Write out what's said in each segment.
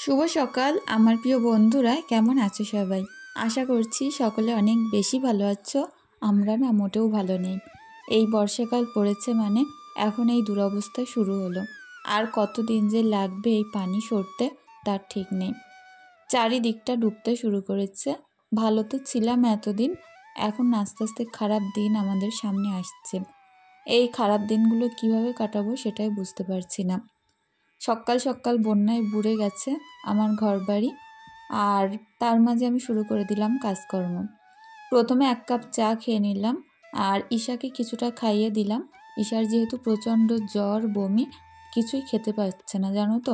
শুভ সকাল আমার প্রিয় বন্ধুরা, কেমন আছো সবাই? আশা করছি সকলে অনেক বেশি ভালো আছো। আমরা না মোটেও ভালো নেই। এই বর্ষাকাল পড়েছে মানে এখন এই দুরবস্থা শুরু হলো। আর কতদিন যে লাগবে এই পানি সরতে তার ঠিক নেই। চারিদিকটা ডুবতে শুরু করেছে। ভালো তো ছিলাম এতদিন, এখন আস্তে আস্তে খারাপ দিন আমাদের সামনে আসছে। এই খারাপ দিনগুলো কিভাবে কাটাবো সেটাই বুঝতে পারছি না। সকাল সকাল বন্যায় বুড়ে গেছে আমার ঘরবাড়ি, আর তার মাঝে আমি শুরু করে দিলাম কাজকর্ম। প্রথমে 1 কাপ চা খেয়ে নিলাম, আর ঈশাকে কিছুটা খাইয়ে দিলাম। ঈশার যেহেতু প্রচণ্ড জ্বর, বমি, কিছুই খেতে পারছে না জানো তো।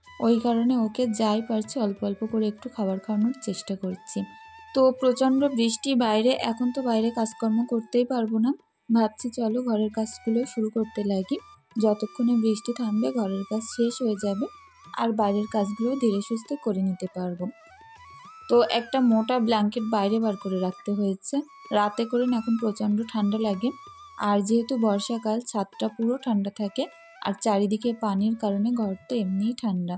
ওই কারণে ওকে যাই পারছি অল্প অল্প করে একটু খাবার খাওয়ানোর চেষ্টা করছি। তো প্রচণ্ড বৃষ্টি বাইরে, এখন তো বাইরে কাজকর্ম করতেই পারবো না। ভাবছি চলো ঘরের কাজগুলো শুরু করতে লাগি। যতক্ষণে বৃষ্টি থামবে ঘরের কাজ শেষ হয়ে যাবে, আর বাইরের কাজগুলো ধীরে সুস্থে করে নিতে পারবো। তো একটা মোটা ব্ল্যাঙ্কেট বাইরে বার করে রাখতে হয়েছে। রাতে করে না এখন প্রচণ্ড ঠান্ডা লাগে, আর যেহেতু বর্ষাকাল ছাদটা পুরো ঠান্ডা থাকে, আর চারিদিকে পানির কারণে ঘর তো এমনিই ঠান্ডা।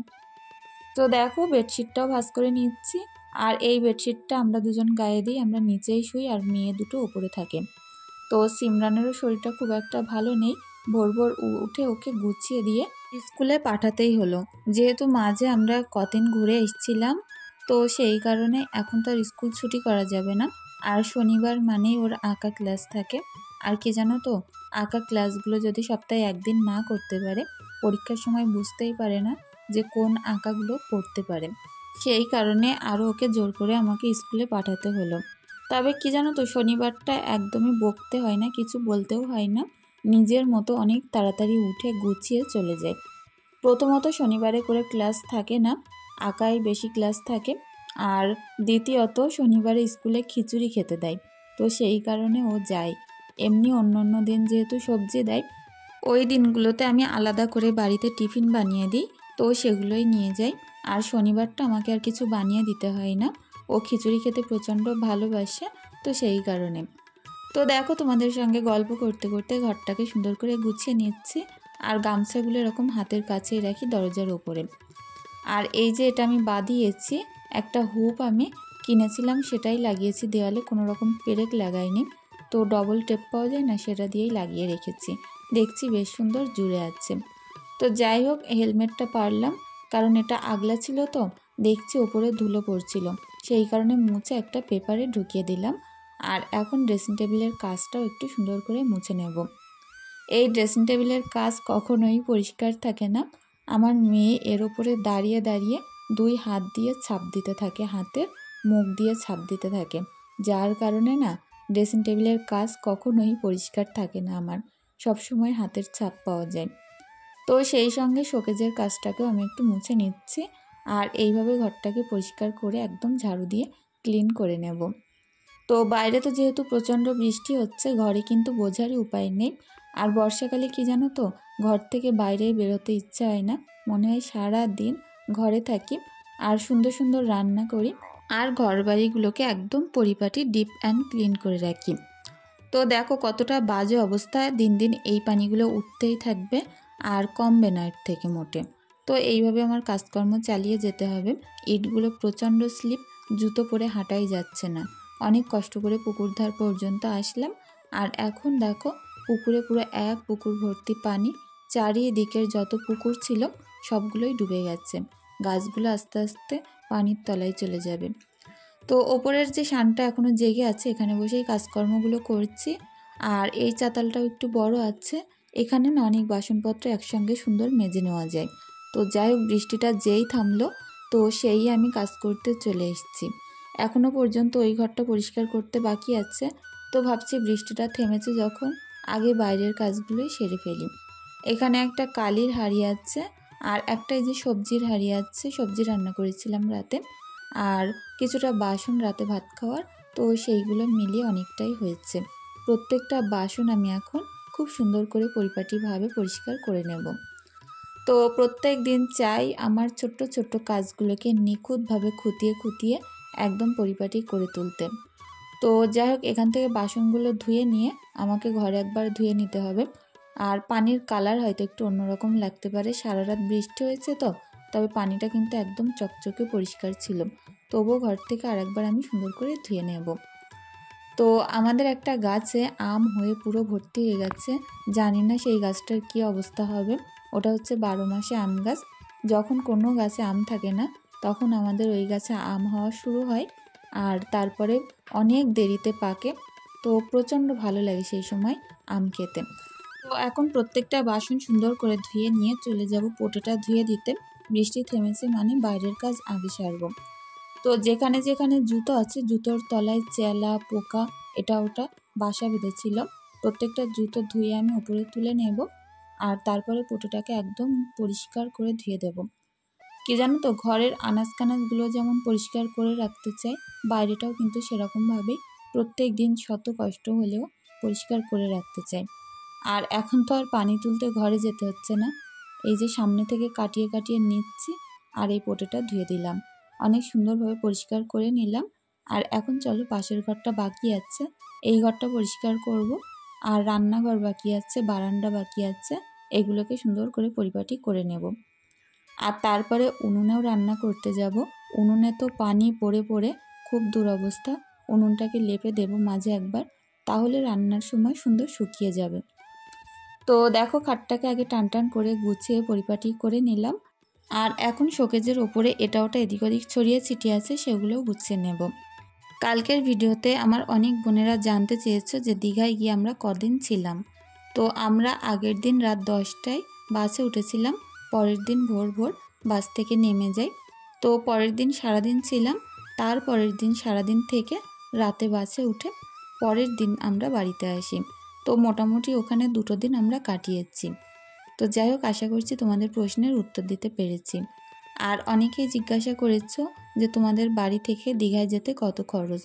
তো দেখো বেডশিটটাও ভাঁজ করে নিচ্ছি, আর এই বেডশিটটা আমরা দুজন গায়ে দিই, আমরা নিচেই শুই আর মেয়ে দুটো উপরে থাকে। তো সিমরানেরও শরীরটা খুব একটা ভালো নেই। ভোর ভোর উঠে ওকে গুছিয়ে দিয়ে স্কুলে পাঠাতেই হলো, যেহেতু মাঝে আমরা কদিন ঘুরে এসেছিলাম। তো সেই কারণে এখন তো আর স্কুল ছুটি করা যাবে না। আর শনিবার মানেই ওর আঁকা ক্লাস থাকে। আর কি জানো তো, আঁকা ক্লাসগুলো যদি সপ্তাহে একদিন না করতে পারে, পরীক্ষার সময় বুঝতেই পারে না যে কোন আঁকাগুলো পড়তে পারে। সেই কারণে আরও ওকে জোর করে আমাকে স্কুলে পাঠাতে হলো। তবে কি জানো তো, শনিবারটা একদমই বকতে হয় না, কিছু বলতেও হয় না। নিজের মতো অনেক তাড়াতাড়ি উঠে গুছিয়ে চলে যায়। প্রথমত শনিবারে করে ক্লাস থাকে না, আঁকায় বেশি ক্লাস থাকে। আর দ্বিতীয়ত শনিবারে স্কুলে খিচুড়ি খেতে দেয়, তো সেই কারণে ও যায়। এমনি অন্য অন্য দিন যেহেতু সবজি দেয়, ওই দিনগুলোতে আমি আলাদা করে বাড়িতে টিফিন বানিয়ে দিই, তো সেগুলোই নিয়ে যাই। আর শনিবারটা আমাকে আর কিছু বানিয়ে দিতে হয় না। ও খিচুড়ি খেতে প্রচণ্ড ভালোবাসে, তো সেই কারণে। তো দেখো তোমাদের সঙ্গে গল্প করতে করতে ঘরটাকে সুন্দর করে গুছিয়ে নিচ্ছি, আর গামছাগুলো এরকম হাতের কাছেই রাখি দরজার ওপরে। আর এই যে এটা আমি বাঁধিয়েছি, একটা হুপ আমি কিনেছিলাম, সেটাই লাগিয়েছি দেওয়ালে, কোনো রকম পেরেক লাগাইনি। তো ডবল টেপ পাওয়া যায় না, সেটা দিয়েই লাগিয়ে রেখেছি। দেখছি বেশ সুন্দর জুড়ে আছে। তো যাই হোক, হেলমেটটা পারলাম, কারণ এটা আগলা ছিল, তো দেখছি ওপরে ধুলো পড়ছিল, সেই কারণে মুছে একটা পেপারে ঢুকিয়ে দিলাম। আর এখন ড্রেসিং টেবিলের কাজটাও একটু সুন্দর করে মুছে নেব। এই ড্রেসিং টেবিলের কাজ কখনোই পরিষ্কার থাকে না। আমার মেয়ে এর ওপরে দাঁড়িয়ে দাঁড়িয়ে 2 হাত দিয়ে ছাপ দিতে থাকে, হাতের মুখ দিয়ে ছাপ দিতে থাকে, যার কারণে না ড্রেসিং টেবিলের কাজ কখনোই পরিষ্কার থাকে না আমার, সবসময় হাতের ছাপ পাওয়া যায়। তো সেই সঙ্গে শোকেজের কাজটাকেও আমি একটু মুছে নিচ্ছি, আর এইভাবে ঘরটাকে পরিষ্কার করে একদম ঝাড়ু দিয়ে ক্লিন করে নেব। তো বাইরে তো যেহেতু প্রচণ্ড বৃষ্টি হচ্ছে, ঘরে কিন্তু বোঝারই উপায় নেই। আর বর্ষাকালে কি জানো তো, ঘর থেকে বাইরে বেরোতে ইচ্ছা হয় না, মনে হয় সারা দিন ঘরে থাকি আর সুন্দর সুন্দর রান্না করি, আর ঘরবাড়িগুলোকে একদম পরিপাটি ডিপ অ্যান্ড ক্লিন করে রাখি। তো দেখো কতটা বাজে অবস্থা, দিন দিন এই পানিগুলো উঠতেই থাকবে, আর কমবে না এর থেকে মোটে। তো এইভাবে আমার কাজকর্ম চালিয়ে যেতে হবে। ইটগুলো প্রচণ্ড স্লিপ, জুতো পরে হাঁটাই যাচ্ছে না। অনেক কষ্ট করে পুকুর ধার পর্যন্ত আসলাম, আর এখন দেখো পুকুরে পুরো এক পুকুর ভর্তি পানি। চারিদিকের যত পুকুর ছিল সবগুলোই ডুবে গেছে। গাছগুলো আস্তে আস্তে পানির তলায় চলে যাবে। তো ওপরের যে শানটা এখনও জেগে আছে, এখানে বসেই কাজকর্মগুলো করছি। আর এই চাতালটাও একটু বড় আছে, এখানে না অনেক বাসনপত্র একসঙ্গে সুন্দর মেজে নেওয়া যায়। তো যাই হোক, বৃষ্টিটা যেই থামলো, তো সেই আমি কাজ করতে চলে এসেছি। এখনও পর্যন্ত ওই ঘরটা পরিষ্কার করতে বাকি আছে। তো ভাবছি বৃষ্টিটা থেমেছে যখন, আগে বাইরের কাজগুলোই সেরে ফেলি। এখানে একটা কালির হাঁড়ি আছে, আর একটা এই যে সবজির হাঁড়ি আছে, সবজি রান্না করেছিলাম রাতে, আর কিছুটা বাসন রাতে ভাত খাওয়ার, তো সেইগুলো মিলিয়ে অনেকটাই হয়েছে। প্রত্যেকটা বাসন আমি এখন খুব সুন্দর করে পরিপাটিভাবে পরিষ্কার করে নেব। তো প্রত্যেক দিন চাই আমার ছোট্ট ছোট্ট কাজগুলোকে নিখুঁতভাবে খুঁটিয়ে খুঁটিয়ে একদম পরিপাটি করে তুলতে। তো যাই হোক, এখান থেকে বাসনগুলো ধুয়ে নিয়ে আমাকে ঘরে একবার ধুয়ে নিতে হবে। আর পানির কালার হয়তো একটু অন্যরকম লাগতে পারে, সারা রাত বৃষ্টি হয়েছে তো, তবে পানিটা কিন্তু একদম চকচকে পরিষ্কার ছিল। তবুও ঘর থেকে আরেকবার আমি সুন্দর করে ধুয়ে নেব। তো আমাদের একটা গাছে আম হয়ে পুরো ভর্তি হয়ে গেছে। জানি না সেই গাছটার কী অবস্থা হবে। ওটা হচ্ছে 12 মাসে আম গাছ। যখন কোনো গাছে আম থাকে না তখন আমাদের ওই গাছে আম হওয়া শুরু হয়, আর তারপরে অনেক দেরিতে পাকে। তো প্রচণ্ড ভালো লাগে সেই সময় আম খেতে। তো এখন প্রত্যেকটা বাসন সুন্দর করে ধুয়ে নিয়ে চলে যাব পোটোটা ধুয়ে দিতে। বৃষ্টি থেমেছে মানে বাইরের কাজ আগে সারব। তো যেখানে যেখানে জুতো আছে জুতোর তলায় চেলা পোকা এটা ওটা বাসা বেঁধেছিল। প্রত্যেকটা জুতো ধুয়ে আমি উপরে তুলে নেব, আর তারপরে পোটোটাকে একদম পরিষ্কার করে ধুয়ে দেব। কি জানো তো, ঘরের আনাজ কানাজগুলো যেমন পরিষ্কার করে রাখতে চাই, বাইরেটাও কিন্তু সেরকমভাবেই প্রত্যেক দিন শত কষ্ট হলেও পরিষ্কার করে রাখতে চাই। আর এখন তো আর পানি তুলতে ঘরে যেতে হচ্ছে না, এই যে সামনে থেকে কাটিয়ে কাটিয়ে নিচ্ছি আর এই পোটোটা ধুয়ে দিলাম। অনেক সুন্দরভাবে পরিষ্কার করে নিলাম। আর এখন চলো পাশের ঘরটা বাকি আছে, এই ঘরটা পরিষ্কার করব। আর রান্নাঘর বাকি আছে, বারান্দা বাকি আছে, এগুলোকে সুন্দর করে পরিপাটি করে নেব। আর তারপরে উনুনেও রান্না করতে যাব। উনুনে তো পানি পড়ে পড়ে খুব দুরবস্থা। উনুনটাকে লেপে দেব মাঝে একবার, তাহলে রান্নার সময় সুন্দর শুকিয়ে যাবে। তো দেখো খাটটাকে আগে টান টান করে গুছিয়ে পরিপাটি করে নিলাম। আর এখন শোকেজের ওপরে এটা ওটা এদিক ওদিক ছড়িয়ে ছিটিয়ে আছে, সেগুলোও গুছিয়ে নেব। কালকের ভিডিওতে আমার অনেক বোনেরা জানতে চেয়েছো যে দীঘায় গিয়ে আমরা কদিন ছিলাম। তো আমরা আগের দিন রাত 10টায় বাসে উঠেছিলাম, পরের দিন ভোর ভোর বাস থেকে নেমে যাই। তো পরের দিন সারাদিন ছিলাম, তার পরের দিন সারাদিন থেকে রাতে বাসে উঠে পরের দিন আমরা বাড়িতে আসি। তো মোটামুটি ওখানে 2 দিন আমরা কাটিয়েছি। তো যাই হোক, আশা করছি তোমাদের প্রশ্নের উত্তর দিতে পেরেছি। আর অনেকেই জিজ্ঞাসা করেছো যে তোমাদের বাড়ি থেকে দীঘায় যেতে কত খরচ।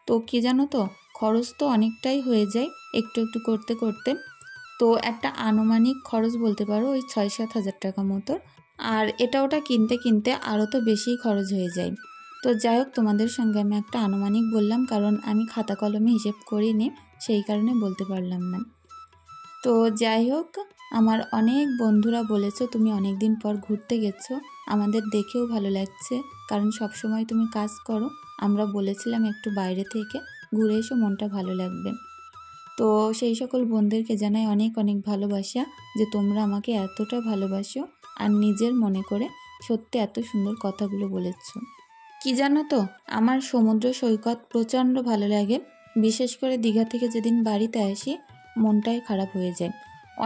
তো কি জানো তো, খরচ তো অনেকটাই হয়ে যায় একটু একটু করতে করতে। তো একটা আনুমানিক খরচ বলতে পারো ওই 6-7 হাজার টাকা মতো। আর এটা ওটা কিনতে কিনতে আরও তো বেশিই খরচ হয়ে যায়। তো যাই হোক, তোমাদের সঙ্গে আমি একটা আনুমানিক বললাম, কারণ আমি খাতা কলমে হিসেব করিনি, সেই কারণে বলতে পারলাম না। তো যাই হোক, আমার অনেক বন্ধুরা বলেছো তুমি অনেক দিন পর ঘুরতে গেছো, আমাদের দেখেও ভালো লাগছে, কারণ সব সময় তুমি কাজ করো। আমরা বলেছিলাম একটু বাইরে থেকে ঘুরে এসো, মনটা ভালো লাগবে। তো সেই সকল বোনদেরকে জানাই অনেক অনেক ভালোবাসা, যে তোমরা আমাকে এতটা ভালোবাসো আর নিজের মনে করে সত্যি এত সুন্দর কথাগুলো বলেছো। কি জানো তো, আমার সমুদ্র সৈকত প্রচণ্ড ভালো লাগে। বিশেষ করে দীঘা থেকে যেদিন বাড়িতে আসি মনটাই খারাপ হয়ে যায়।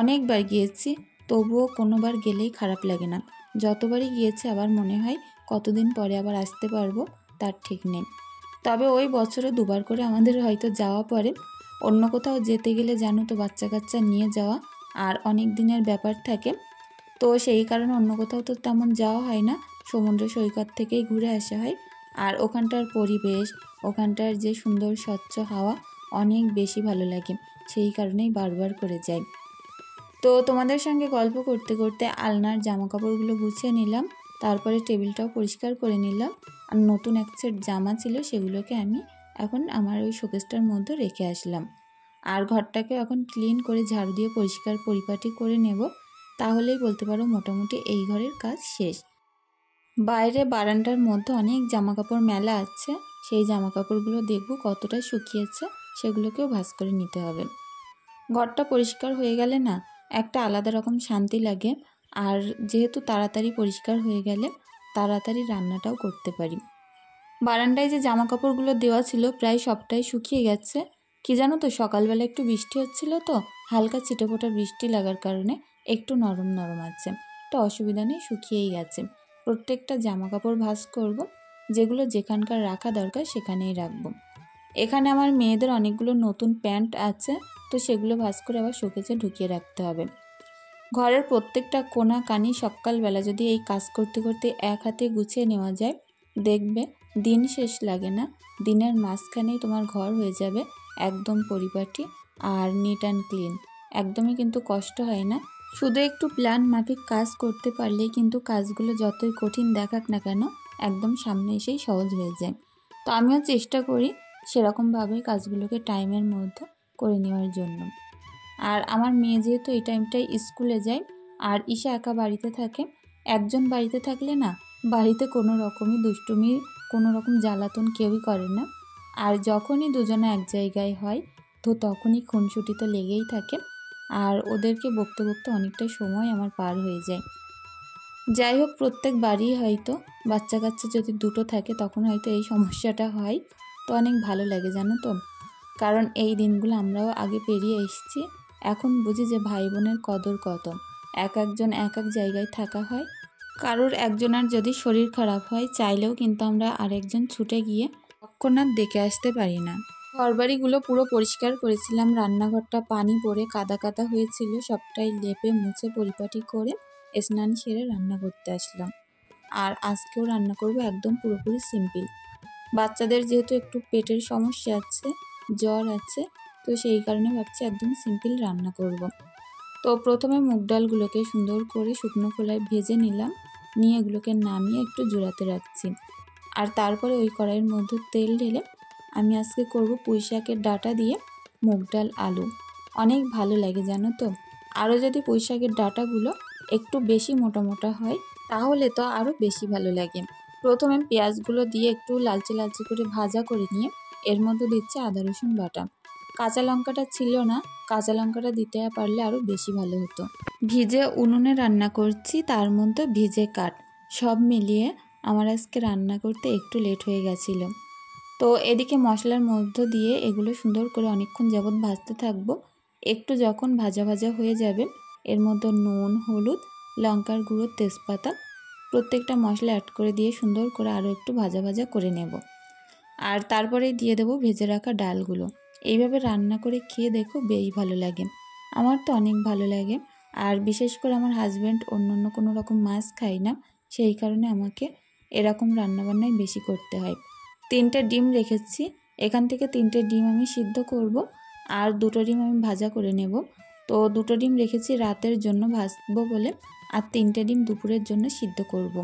অনেকবার গিয়েছি, তবুও কোনোবার গেলেই খারাপ লাগে না। যতবারই গিয়েছি আবার মনে হয় কতদিন পরে আবার আসতে পারবো তার ঠিক নেই। তবে ওই বছরে 2বার করে আমাদের হয়তো যাওয়া পড়ে। অন্য কোথাও যেতে গেলে জানো তো বাচ্চা কাচ্চা নিয়ে যাওয়া আর অনেক দিনের ব্যাপার থাকে। তো সেই কারণে অন্য কোথাও তো তেমন যাওয়া হয় না, সমুদ্র সৈকত থেকেই ঘুরে আসা হয়। আর ওখানটার পরিবেশ, ওখানটার যে সুন্দর স্বচ্ছ হাওয়া অনেক বেশি ভালো লাগে, সেই কারণেই বারবার করে যাই। তো তোমাদের সঙ্গে গল্প করতে করতে আলনার জামা কাপড়গুলো গুছিয়ে নিলাম, তারপরে টেবিলটাও পরিষ্কার করে নিলাম। আর নতুন এক সেট জামা ছিল, সেগুলোকে আমি এখন আমার ওই শোকেসটার মধ্যে রেখে আসলাম। আর ঘরটাকে এখন ক্লিন করে ঝাড়ু দিয়ে পরিষ্কার পরিপাটি করে নেব, তাহলেই বলতে পারো মোটামুটি এই ঘরের কাজ শেষ। বাইরে বারান্দার মধ্যে অনেক জামাকাপড় মেলা আছে, সেই জামাকাপড়গুলো দেখব কতটা শুকিয়েছে, সেগুলোকেও ভাঁজ করে নিতে হবে। ঘরটা পরিষ্কার হয়ে গেলে না একটা আলাদা রকম শান্তি লাগে। আর যেহেতু তাড়াতাড়ি পরিষ্কার হয়ে গেলে তাড়াতাড়ি রান্নাটাও করতে পারি। বারান্দায় যে জামাকাপড়গুলো দেওয়া ছিল প্রায় সবটাই শুকিয়ে গেছে। কি জানো তো, সকালবেলা একটু বৃষ্টি হচ্ছিল, তো হালকা ছিটেফোঁটা বৃষ্টি লাগার কারণে একটু নরম নরম আছে, তো অসুবিধা নেই, শুকিয়েই গেছে। প্রত্যেকটা জামাকাপড় ভাঁজ করব, যেগুলো যেখানকার রাখা দরকার সেখানেই রাখবো। এখানে আমার মেয়েদের অনেকগুলো নতুন প্যান্ট আছে, তো সেগুলো ভাঁজ করে আবার শোকেসে ঢুকিয়ে রাখতে হবে। ঘরের প্রত্যেকটা কোণা কানি সকালবেলা যদি এই কাজ করতে করতে এক হাতে গুছিয়ে নেওয়া যায়, দেখবে দিন শেষ লাগে না। দিনের মাঝখানেই তোমার ঘর হয়ে যাবে একদম পরিপাটি আর নিট অ্যান্ড ক্লিন। একদমই কিন্তু কষ্ট হয় না। শুধু একটু প্ল্যান মাফিক কাজ করতে পারলেই কিন্তু কাজগুলো যতই কঠিন দেখাক না কেন একদম সামনে এসেই সহজ হয়ে যায়। তো আমিও চেষ্টা করি সেরকমভাবে কাজগুলোকে টাইমের মধ্যে করে নেওয়ার জন্য। আর আমার মেয়ে যেহেতু এই টাইমটায় স্কুলে যায় আর ঈশা একা বাড়িতে থাকে, একজন বাড়িতে থাকলে না বাড়িতে কোনো রকমই দুষ্টুমি, কোনো রকম জ্বালাতন কেউই করে না। আর যখনই দুজনে এক জায়গায় হয় তো তখনই খুনসুটি তো লেগেই থাকে। আর ওদেরকে বকতে বকতে অনেকটাই সময় আমার পার হয়ে যায়। যাই হোক, প্রত্যেক বাড়ি হয়তো বাচ্চা কাচ্চা যদি দুটো থাকে তখন হয়তো এই সমস্যাটা হয়। তো অনেক ভালো লাগে জানো তো, কারণ এই দিনগুলো আমরাও আগে পেরিয়ে এসেছি। এখন বুঝি যে ভাই বোনের কদর কত। এক একজন এক এক জায়গায় থাকা হয়। কারোর একজনের যদি শরীর খারাপ হয় চাইলেও কিন্তু আমরা আরেকজন ছুটে গিয়ে তৎক্ষণাৎ দেখে আসতে পারি না। ঘরবাড়িগুলো পুরো পরিষ্কার করেছিলাম, রান্নাঘরটা পানি পড়ে কাদা কাদা হয়েছিল, সবটাই লেপে মুছে পরিপাটি করে স্নান সেরে রান্না করতে আসলাম। আর আজকেও রান্না করব একদম পুরোপুরি সিম্পল। বাচ্চাদের যেহেতু একটু পেটের সমস্যা আছে, জ্বর আছে, তো সেই কারণে ভাবছি একদম সিম্পল রান্না করব। তো প্রথমে মুগ ডালগুলোকে সুন্দর করে শুকনো খোলায় ভেজে নিলাম, নিয়ে এগুলোকে নামিয়ে একটু জোড়াতে রাখছি। আর তারপরে ওই কড়াইয়ের মধ্যে তেল ঢেলে আমি আজকে করব পুঁই শাকের ডাঁটা দিয়ে মুগ ডাল আলু। অনেক ভালো লাগে জানো তো। আরও যদি পুঁই শাকের ডাঁটাগুলো একটু বেশি মোটা মোটা হয় তাহলে তো আরও বেশি ভালো লাগে। প্রথমে পেঁয়াজগুলো দিয়ে একটু লালচে লালচে করে ভাজা করে নিয়ে এর মধ্যে দিচ্ছে আদা রসুন বাটা। কাঁচা লঙ্কাটা ছিল না, কাঁচা লঙ্কাটা দিতে পারলে আরও বেশি ভালো হতো। ভিজে উনুনে রান্না করছি, তার মধ্যে ভিজে কাঠ, সব মিলিয়ে আমার আজকে রান্না করতে একটু লেট হয়ে গেছিলো। তো এদিকে মশলার মধ্য দিয়ে এগুলো সুন্দর করে অনেকক্ষণ যাবৎ ভাজতে থাকবো। একটু যখন ভাজা ভাজা হয়ে যাবে এর মধ্যে নুন, হলুদ, লঙ্কার গুঁড়ো, তেজপাতা প্রত্যেকটা মশলা অ্যাড করে দিয়ে সুন্দর করে আরও একটু ভাজা ভাজা করে নেব। আর তারপরে দিয়ে দেবো ভেজে রাখা ডালগুলো। এইভাবে রান্না করে খেয়ে দেখো, বেশ ভালো লাগে। আমার তো অনেক ভালো লাগে। আর বিশেষ করে আমার হাজব্যান্ড অন্য কোনো রকম মাছ খায় না, সেই কারণে আমাকে এরকম রান্নাবান্নাই বেশি করতে হয়। 3টে ডিম রেখেছি, এখান থেকে 3টে ডিম আমি সিদ্ধ করব, আর 2টো ডিম আমি ভাজা করে নেব। তো 2টো ডিম রেখেছি রাতের জন্য ভাজবো বলে, আর 3টে ডিম দুপুরের জন্য সিদ্ধ করব।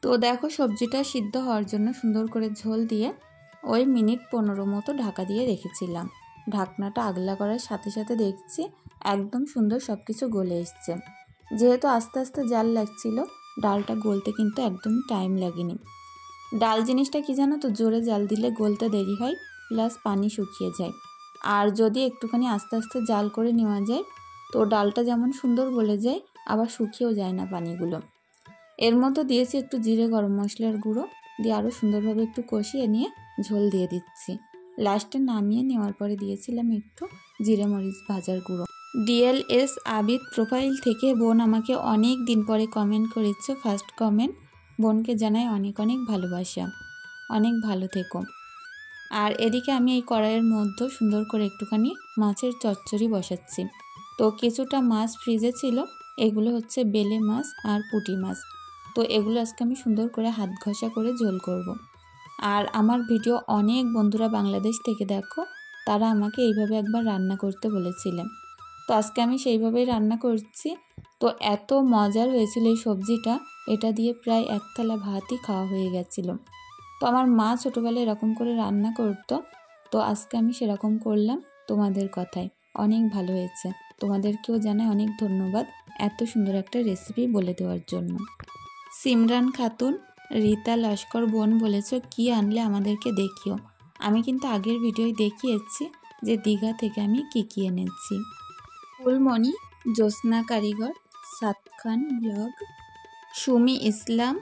তো দেখো, সবজিটা সিদ্ধ হওয়ার জন্য সুন্দর করে ঝোল দিয়ে ওই মিনিট 15 মতো ঢাকা দিয়ে রেখেছিলাম। ঢাকনাটা আগলা করার সাথে সাথে দেখছি একদম সুন্দর সব কিছু গলে এসছে। যেহেতু আস্তে আস্তে জাল লাগছিল, ডালটা গলতে কিন্তু একদমই টাইম লাগেনি। ডাল জিনিসটা কি জানো তো, জোরে জাল দিলে গলতে দেরি হয়, প্লাস পানি শুকিয়ে যায়। আর যদি একটুখানি আস্তে আস্তে জাল করে নেওয়া যায় তো ডালটা যেমন সুন্দর গলে যায়, আবার শুকিয়েও যায় না পানিগুলো। এর মধ্যে দিয়েছি একটু জিরে, গরম মশলার গুঁড়ো দিয়ে আরও সুন্দরভাবে একটু কষিয়ে নিয়ে ঝোল দিয়ে দিচ্ছি। লাস্টে নামিয়ে নেওয়ার পরে দিয়েছিলাম একটু জিরে মরিচ ভাজার গুঁড়ো। DLS আবিদ প্রোফাইল থেকে বোন আমাকে অনেক দিন পরে কমেন্ট করেছে, ফার্স্ট কমেন্ট। বোনকে জানাই অনেক অনেক ভালোবাসা, অনেক ভালো থেকো। আর এদিকে আমি এই কড়াইয়ের মধ্যে সুন্দর করে একটুখানি মাছের চচ্চড়ি বসাচ্ছি। তো কিছুটা মাছ ফ্রিজে ছিল, এগুলো হচ্ছে বেলে মাছ আর পুঁটি মাছ। তো এগুলো আজকে আমি সুন্দর করে হাত ঘষা করে ঝোল করব। আর আমার ভিডিও অনেক বন্ধুরা বাংলাদেশ থেকে দেখো, তারা আমাকে এইভাবে একবার রান্না করতে বলেছিলেন। তো আজকে আমি সেইভাবেই রান্না করছি। তো এত মজার হয়েছিল এই সবজিটা, এটা দিয়ে প্রায় 1 থালা ভাতই খাওয়া হয়ে গেছিলো। তো আমার মা ছোটোবেলায় এরকম করে রান্না করতো, তো আজকে আমি সেরকম করলাম তোমাদের কথায়। অনেক ভালো হয়েছে। তোমাদেরকেও জানাই অনেক ধন্যবাদ এত সুন্দর একটা রেসিপি বলে দেওয়ার জন্য। সিমরান খাতুন, রীতা লস্কর বোন বলেছ কি আনলে আমাদেরকে দেখিও। আমি কিন্তু আগের ভিডিওয় দেখিয়েছি যে দীঘা থেকে আমি কী এনেছি। ফুলমণি, জ্যোৎস্না কারিগর, সাদ খান ব্লগ, সুমি ইসলাম,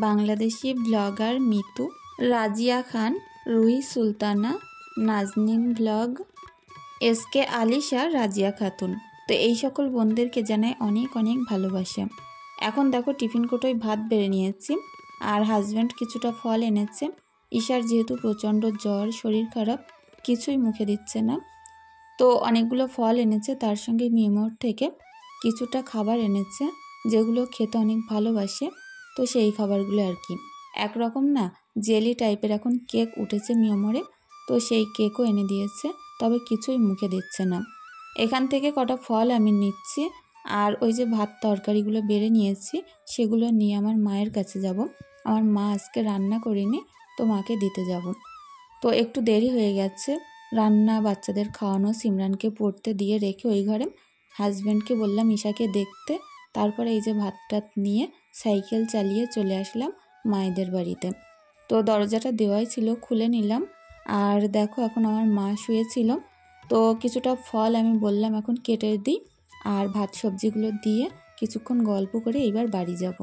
বাংলাদেশি ব্লগার মিতু, রাজিয়া খান, রুহি সুলতানা, নাজনীন ব্লগ, SK আলিশা, রাজিয়া খাতুন। তো এই সকল বোনদেরকে জানাই অনেক অনেক ভালোবাসা। এখন দেখো টিফিন কোটোয় ভাত বেড়ে নিয়েছি, আর হাজব্যান্ড কিছুটা ফল এনেছে। ঈশার যেহেতু প্রচণ্ড জ্বর, শরীর খারাপ, কিছুই মুখে দিচ্ছে না, তো অনেকগুলো ফল এনেছে, তার সঙ্গে মিমোর থেকে কিছুটা খাবার এনেছে যেগুলো খেতে অনেক ভালোবাসে। তো সেই খাবারগুলো আর কি, একরকম না জেলি টাইপের এখন কেক উঠেছে মিমোরে, তো সেই কেকও এনে দিয়েছে, তবে কিছুই মুখে দিচ্ছে না। এখান থেকে কটা ফল আমি নিচ্ছি, আর ওই যে ভাত তরকারিগুলো বেড়ে নিয়েছি সেগুলো নিয়ে আমার মায়ের কাছে যাব। আমার মা আজকে রান্না করেনি, তো মাকে দিতে যাব। তো একটু দেরি হয়ে গেছে রান্না, বাচ্চাদের খাওয়ানো, সিমরানকে পড়তে দিয়ে রেখে ওই ঘরে হাজব্যান্ডকে বললাম ঈশাকে দেখতে, তারপরে এই যে ভাতটা নিয়ে সাইকেল চালিয়ে চলে আসলাম মায়েদের বাড়িতে। তো দরজাটা দেওয়াই ছিল, খুলে নিলাম। আর দেখো এখন আমার মা শুয়েছিল, তো কিছুটা ফল আমি বললাম এখন কেটে দিই, আর ভাত সবজিগুলো দিয়ে কিছুক্ষণ গল্প করে এইবার বাড়ি যাব।